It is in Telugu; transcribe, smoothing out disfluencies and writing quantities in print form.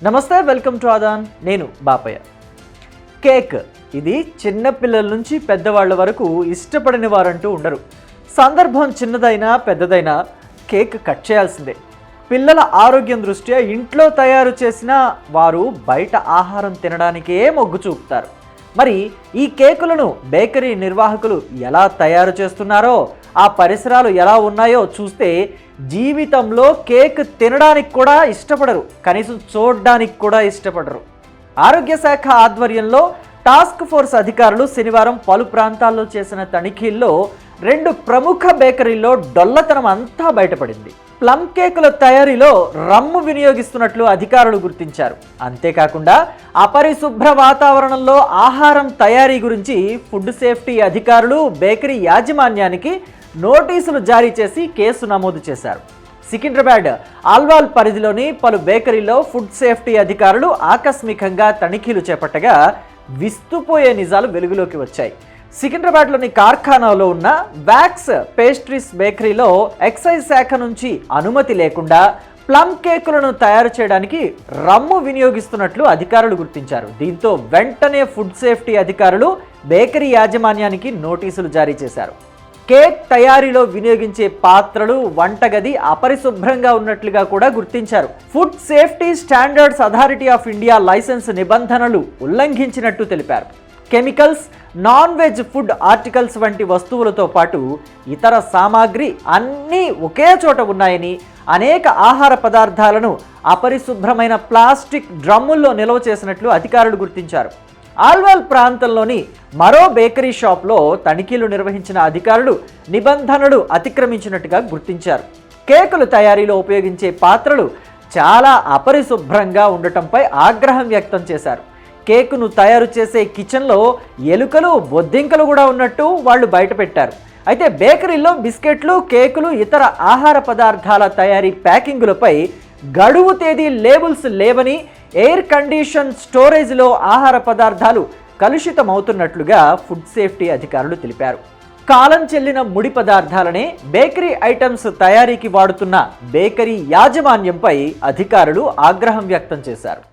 నమస్తే, వెల్కమ్ టు ఆదాన్. నేను బాపయ్య. కేక్ ఇది చిన్న పిల్లల నుంచి పెద్దవాళ్ల వరకు ఇష్టపడని వారంటూ ఉండరు. సందర్భం చిన్నదైనా పెద్దదైనా కేక్ కట్ చేయాల్సిందే. పిల్లల ఆరోగ్యం దృష్ట్యా ఇంట్లో తయారు చేసిన వారు బయట ఆహారం తినడానికే మొగ్గు చూపుతారు. మరి ఈ కేకులను బేకరీ నిర్వాహకులు ఎలా తయారు చేస్తున్నారో, ఆ పరిసరాలు ఎలా ఉన్నాయో చూస్తే జీవితంలో కేక్ తినడానికి కూడా ఇష్టపడరు, కనీసం చూడడానికి కూడా ఇష్టపడరు. ఆరోగ్య శాఖ ఆధ్వర్యంలో టాస్క్ ఫోర్స్ అధికారులు శనివారం పలు ప్రాంతాల్లో చేసిన తనిఖీల్లో 2 ప్రముఖ బేకరీల్లో డొల్లతనం అంతా బయటపడింది. ప్లమ్ కేకుల తయారీలో రమ్ము వినియోగిస్తున్నట్లు అధికారులు గుర్తించారు. అంతేకాకుండా అపరిశుభ్ర వాతావరణంలో ఆహారం తయారీ గురించి ఫుడ్ సేఫ్టీ అధికారులు బేకరీ యాజమాన్యానికి నోటీసులు జారీ చేసి కేసు నమోదు చేశారు. సికింద్రాబాద్ ఆల్వాల్ పరిధిలోని పలు బేకరీలో ఫుడ్ సేఫ్టీ అధికారులు ఆకస్మికంగా తనిఖీలు చేపట్టగా విస్తుపోయే నిజాలు వెలుగులోకి వచ్చాయి. సికింద్రాబాద్లోని కార్ఖానాలో ఉన్న వ్యాక్స్ పేస్ట్రీస్ బేకరీలో ఎక్సైజ్ శాఖ నుంచి అనుమతి లేకుండా ప్లమ్ కేకులను తయారు చేయడానికి రమ్ము వినియోగిస్తున్నట్లు అధికారులు గుర్తించారు. దీంతో వెంటనే ఫుడ్ సేఫ్టీ అధికారులు బేకరీ యాజమాన్యానికి నోటీసులు జారీ చేశారు. కేక్ తయారీలో వినియోగించే పాత్రలు, వంటగది అపరిశుభ్రంగా ఉన్నట్లుగా కూడా గుర్తించారు. Food safety standards authority of India license నిబంధనలు ఉల్లంఘించినట్టు తెలిపారు. Chemicals, non veg food articles వంటి వస్తువులతో పాటు ఇతర సామాగ్రి అన్నీ ఒకే చోట ఉన్నాయని, అనేక ఆహార పదార్థాలను అపరిశుభ్రమైన ప్లాస్టిక్ డ్రమ్ముల్లో నిల్వ చేసినట్లు అధికారులు గుర్తించారు. ఆల్వాల్ ప్రాంతంలోని మరో బేకరీ షాప్లో తనిఖీలు నిర్వహించిన అధికారులు నిబంధనలు అతిక్రమించినట్టుగా గుర్తించారు. కేకుల తయారీలో ఉపయోగించే పాత్రలు చాలా అపరిశుభ్రంగా ఉండటంపై ఆగ్రహం వ్యక్తం చేశారు. కేకును తయారు చేసే కిచెన్లో ఎలుకలు, బొద్దింకలు కూడా ఉన్నట్టు వాళ్ళు బయటపెట్టారు. అయితే బేకరీలో బిస్కెట్లు, కేకులు, ఇతర ఆహార పదార్థాల తయారీ ప్యాకింగులపై గడువు తేదీ లేబుల్స్ లేవని, ఎయిర్ కండిషన్ స్టోరేజ్లో ఆహార పదార్థాలు కలుషితమవుతున్నట్లుగా ఫుడ్ సేఫ్టీ అధికారులు తెలిపారు. కాలం చెల్లిన ముడి పదార్థాలనే బేకరీ ఐటమ్స్ తయారీకి వాడుతున్న బేకరీ యాజమాన్యంపై అధికారులు ఆగ్రహం వ్యక్తం చేశారు.